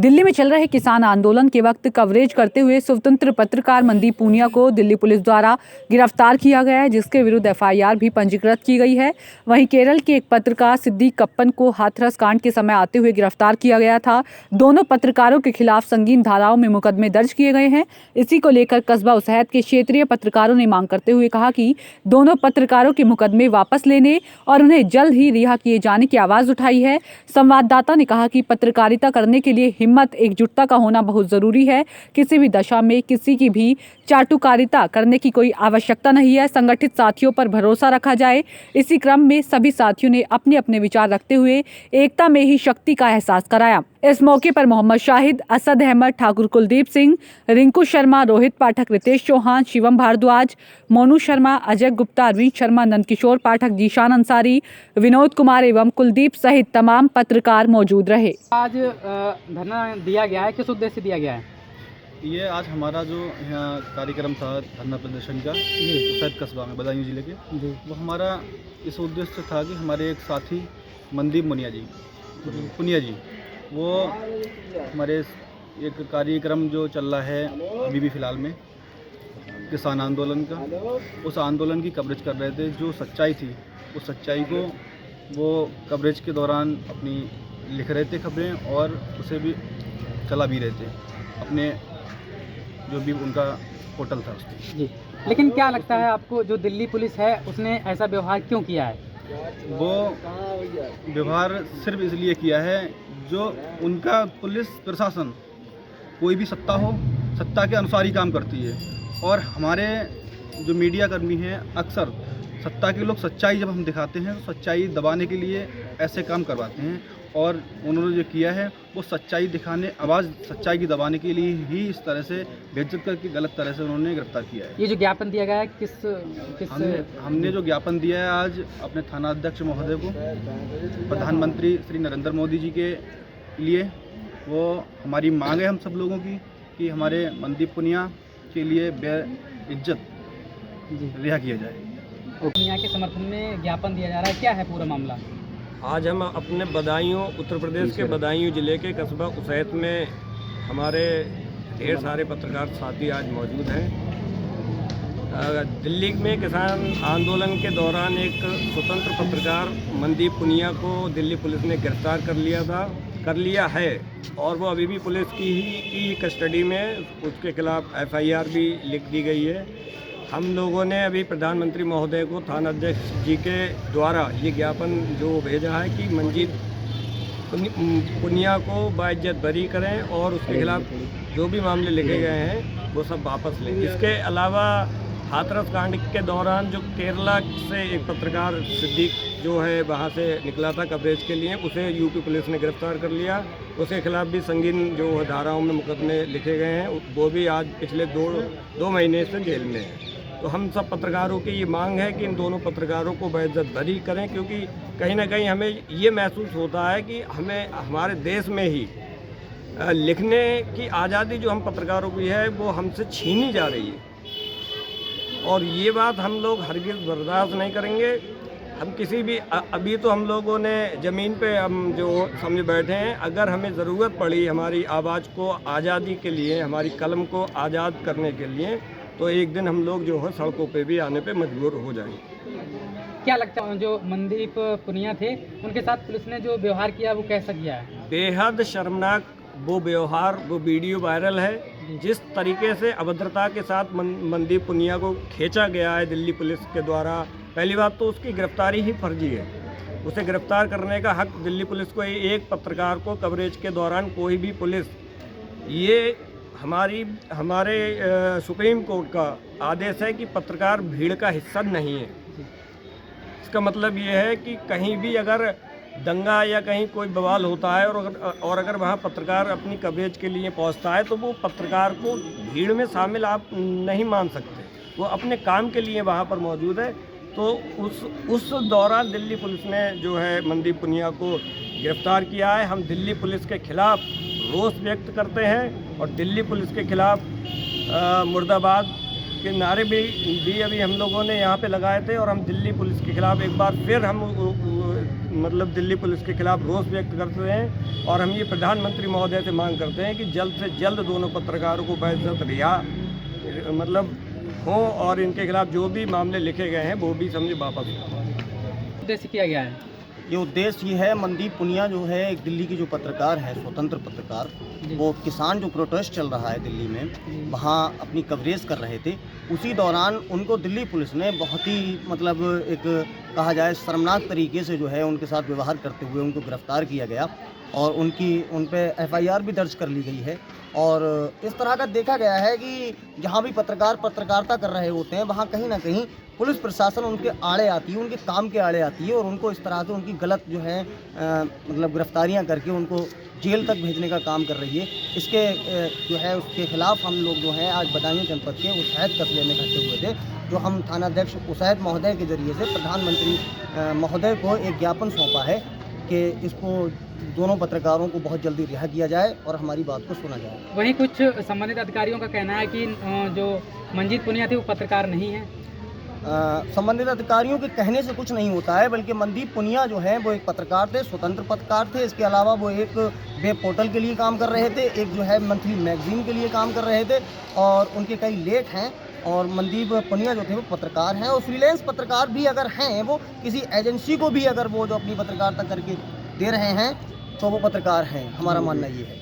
दिल्ली में चल रहे किसान आंदोलन के वक्त कवरेज करते हुए स्वतंत्र पत्रकार मनदीप पूनिया को दिल्ली पुलिस द्वारा गिरफ्तार किया गया है, जिसके विरुद्ध एफआईआर भी पंजीकृत की गई है। वहीं केरल के एक पत्रकार सिद्दीक कप्पन को हाथरस कांड के समय आते हुए गिरफ्तार किया गया था। दोनों पत्रकारों के खिलाफ संगीन धाराओं में मुकदमे दर्ज किए गए हैं। इसी को लेकर कस्बा उसैद के क्षेत्रीय पत्रकारों ने मांग करते हुए कहा कि दोनों पत्रकारों के मुकदमे वापस लेने और उन्हें जल्द ही रिहा किए जाने की आवाज उठाई है। संवाददाता ने कहा कि पत्रकारिता करने के लिए हिम्मत, एकजुटता का होना बहुत जरूरी है। किसी भी दशा में किसी की भी चाटुकारिता करने की कोई आवश्यकता नहीं है। संगठित साथियों पर भरोसा रखा जाए। इसी क्रम में सभी साथियों ने अपने अपने विचार रखते हुए एकता में ही शक्ति का एहसास कराया। इस मौके पर मोहम्मद शाहिद, असद अहमद, ठाकुर कुलदीप सिंह, रिंकू शर्मा, रोहित पाठक, रितेश चौहान, शिवम भारद्वाज, मोनू शर्मा, अजय गुप्ता, अरविंद शर्मा, नंदकिशोर पाठक, जीशान अंसारी, विनोद कुमार एवं कुलदीप सहित तमाम पत्रकार मौजूद रहे। आज धरना दिया गया है, किस उद्देश्य से दिया गया है? ये आज हमारा जो यहाँ कार्यक्रम था धरना प्रदर्शन का उसैद कस्बा में बदायूं जिले के, वो हमारा इस उद्देश्य से था कि हमारे एक साथी मनदीप पुनिया जी वो हमारे एक कार्यक्रम जो चल रहा है अभी भी फ़िलहाल में किसान आंदोलन का, उस आंदोलन की कवरेज कर रहे थे। जो सच्चाई थी उस सच्चाई को वो कवरेज के दौरान अपनी लिख रहे थे खबरें, और उसे भी चला भी रहे थे अपने जो भी उनका पोर्टल था उसके। जी, लेकिन क्या लगता है आपको, जो दिल्ली पुलिस है उसने ऐसा व्यवहार क्यों किया है? वो व्यवहार सिर्फ इसलिए किया है, जो उनका पुलिस प्रशासन कोई भी सत्ता हो, सत्ता के अनुसार ही काम करती है। और हमारे जो मीडिया कर्मी हैं, अक्सर सत्ता के लोग सच्चाई जब हम दिखाते हैं तो सच्चाई दबाने के लिए ऐसे काम करवाते हैं, और उन्होंने जो किया है वो सच्चाई दिखाने, आवाज़ सच्चाई की दबाने के लिए ही इस तरह से बेइज्जत करके गलत तरह से उन्होंने गिरफ्तार किया है। ये जो ज्ञापन दिया गया है किस हमने जो ज्ञापन दिया है आज अपने थाना अध्यक्ष महोदय को, प्रधानमंत्री श्री नरेंद्र मोदी जी के लिए, वो हमारी मांग है हम सब लोगों की कि हमारे मनदीप पुनिया के लिए बेइज्जत रिहा किया जाए। पुनिया के समर्थन में ज्ञापन दिया जा रहा है, क्या है पूरा मामला? आज हम अपने बदायूं, उत्तर प्रदेश के बदायूं ज़िले के कस्बा उसैद में हमारे ढेर सारे पत्रकार साथी आज मौजूद हैं। दिल्ली में किसान आंदोलन के दौरान एक स्वतंत्र पत्रकार मनदीप पुनिया को दिल्ली पुलिस ने गिरफ्तार कर लिया है, और वो अभी भी पुलिस की कस्टडी में, उसके खिलाफ एफआईआर भी लिख दी गई है। हम लोगों ने अभी प्रधानमंत्री महोदय को, थाना अध्यक्ष जी के द्वारा ये ज्ञापन जो भेजा है कि मनदीप पुनिया को बाइज्जत बरी करें और उसके खिलाफ जो भी मामले लिखे गए हैं वो सब वापस लें। इसके अलावा हाथरस कांड के दौरान जो केरला से एक पत्रकार सिद्दीक जो है वहाँ से निकला था कवरेज के लिए, उसे यूपी पुलिस ने गिरफ्तार कर लिया। उसके खिलाफ भी संगीन जो धाराओं में मुकदमे लिखे गए हैं, वो भी आज पिछले दो महीने से जेल में है। तो हम सब पत्रकारों की ये मांग है कि इन दोनों पत्रकारों को बेइज्जत बरी करें, क्योंकि कहीं ना कहीं हमें ये महसूस होता है कि हमें हमारे देश में ही लिखने की आज़ादी जो हम पत्रकारों की है वो हमसे छीनी जा रही है, और ये बात हम लोग हरगिज़ बर्दाश्त नहीं करेंगे। हम किसी भी, अभी तो हम लोगों ने ज़मीन पे हम जो समझ बैठे हैं, अगर हमें ज़रूरत पड़ी हमारी आवाज़ को आज़ादी के लिए, हमारी कलम को आज़ाद करने के लिए, तो एक दिन हम लोग जो है सड़कों पे भी आने पे मजबूर हो जाएंगे। क्या लगता है जो मनदीप पुनिया थे उनके साथ पुलिस ने जो व्यवहार किया वो कैसा किया है? बेहद शर्मनाक वो व्यवहार, वो वीडियो वायरल है। जिस तरीके से अभद्रता के साथ मनदीप पुनिया को खींचा गया है दिल्ली पुलिस के द्वारा, पहली बात तो उसकी गिरफ्तारी ही फर्जी है। उसे गिरफ्तार करने का हक दिल्ली पुलिस को, एक पत्रकार को कवरेज के दौरान कोई भी पुलिस, ये हमारे सुप्रीम कोर्ट का आदेश है कि पत्रकार भीड़ का हिस्सा नहीं है। इसका मतलब ये है कि कहीं भी अगर दंगा या कहीं कोई बवाल होता है और अगर वहाँ पत्रकार अपनी कवरेज के लिए पहुँचता है, तो वो पत्रकार को भीड़ में शामिल आप नहीं मान सकते। वो अपने काम के लिए वहाँ पर मौजूद है। तो उस दौरान दिल्ली पुलिस ने जो है मनदीप पुनिया को गिरफ्तार किया है। हम दिल्ली पुलिस के खिलाफ रोष व्यक्त करते हैं और दिल्ली पुलिस के खिलाफ मुर्दाबाद के नारे भी अभी हम लोगों ने यहाँ पे लगाए थे, और हम दिल्ली पुलिस के खिलाफ एक बार फिर हम मतलब दिल्ली पुलिस के खिलाफ रोष व्यक्त करते हैं, और हम ये प्रधानमंत्री महोदय से मांग करते हैं कि जल्द से जल्द दोनों पत्रकारों को बेइज्जत रिहा मतलब हो, और इनके खिलाफ जो भी मामले लिखे गए हैं वो भी समझे वापस हो। उद्देश्य किया गया है। ये उद्देश्य ये है, मनदीप पुनिया जो है एक दिल्ली की जो पत्रकार है, स्वतंत्र पत्रकार, वो किसान जो प्रोटेस्ट चल रहा है दिल्ली में, वहाँ अपनी कवरेज कर रहे थे। उसी दौरान उनको दिल्ली पुलिस ने बहुत ही मतलब एक कहा जाए शर्मनाक तरीके से जो है उनके साथ व्यवहार करते हुए उनको गिरफ्तार किया गया, और उन पे FIR भी दर्ज कर ली गई है। और इस तरह का देखा गया है कि जहाँ भी पत्रकार पत्रकारिता कर रहे होते हैं, वहाँ कहीं ना कहीं पुलिस प्रशासन उनके आड़े आती है, उनके काम के आड़े आती है, और उनको इस तरह से उनकी गलत जो है मतलब गिरफ्तारियाँ करके उनको जेल तक भेजने का काम कर रही है। इसके जो है उसके खिलाफ हम लोग जो हैं आज बदायूं जनपद के उसैद कस्बे में इकट्ठे हुए थे, जो हम थानाध्यक्ष उसैद महोदय के जरिए से प्रधानमंत्री महोदय को एक ज्ञापन सौंपा है कि इसको दोनों पत्रकारों को बहुत जल्दी रिहा किया जाए और हमारी बात को सुना जाए। वहीं कुछ संबंधित अधिकारियों का कहना है कि जो मंजीत पुनिया थे वो पत्रकार नहीं है। संबंधित अधिकारियों के कहने से कुछ नहीं होता है, बल्कि मनदीप पुनिया जो है वो एक पत्रकार थे, स्वतंत्र पत्रकार थे। इसके अलावा वो एक वेब पोर्टल के लिए काम कर रहे थे, एक जो है मंथली मैगजीन के लिए काम कर रहे थे, और उनके कई लेख हैं। और मनदीप पुनिया जो थे वो पत्रकार हैं, और फ्रीलांस पत्रकार भी अगर हैं, वो किसी एजेंसी को भी अगर वो जो अपनी पत्रकारिता करके दे रहे हैं तो वो पत्रकार हैं, हमारा मानना ये है।